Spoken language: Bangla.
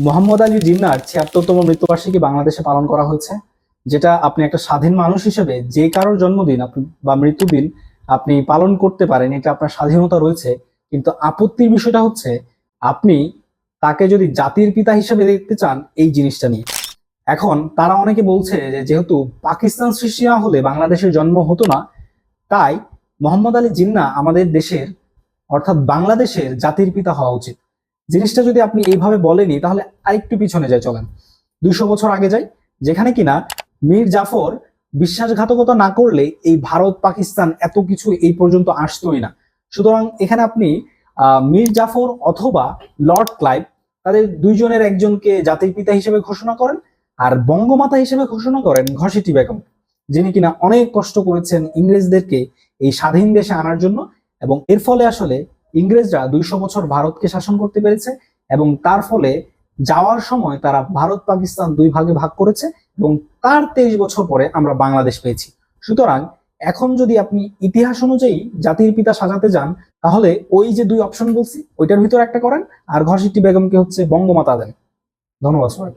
মোহাম্মদ আলী জিন্নাহর ৭৬তম মৃত্যুবার্ষিকী বাংলাদেশে পালন করা হয়েছে, যেটা আপনি একটা স্বাধীন মানুষ হিসেবে যে কারোর জন্মদিন আপনি বা মৃত্যুদিন আপনি পালন করতে পারেন, এটা আপনার স্বাধীনতা রয়েছে। কিন্তু আপত্তির বিষয়টা হচ্ছে আপনি তাকে যদি জাতির পিতা হিসেবে দেখতে চান এই জিনিসটা নিয়ে। এখন তারা অনেকে বলছে যে যেহেতু পাকিস্তান সৃষ্টি না হলে বাংলাদেশের জন্ম হতো না, তাই মোহাম্মদ আলী জিন্নাহ আমাদের দেশের অর্থাৎ বাংলাদেশের জাতির পিতা হওয়া উচিত। জিনিসটা যদি আপনি এইভাবে বলেনি তাহলে আরেকটু পিছনে যাই, চলেন ২০০ বছর আগে যাই, যেখানে কিনা মীর জাফর বিশ্বাসঘাতকতা না করলে এই ভারত পাকিস্তান এত কিছু এই পর্যন্ত আসতোই না। সুতরাং এখানে আপনি মীর জাফর অথবা লর্ড ক্লাইভ, তাদের দুইজনের একজনকে জাতির পিতা হিসেবে ঘোষণা করেন, আর বঙ্গমাতা হিসেবে ঘোষণা করেন ঘসেটি বেগম, যিনি কিনা অনেক কষ্ট করেছেন ইংরেজদেরকে এই স্বাধীন দেশে আনার জন্য। এবং এর ফলে আসলে ইংরেজরা ২০০ বছর ভারতকে শাসন করতে পেরেছে, এবং তার ফলে যাওয়ার সময় তারা ভারত পাকিস্তান দুই ভাগে ভাগ করেছে, এবং তার ২৩ বছর পরে আমরা বাংলাদেশ পেয়েছি। সুতরাং এখন যদি আপনি ইতিহাস অনুযায়ী জাতির পিতা সাজাতে যান, তাহলে ওই যে দুই অপশন বলছি ওইটার ভিতর একটা করেন, আর ঘসেটি বেগমকে হচ্ছে বঙ্গমাতা দেন। ধন্যবাদ সবাই।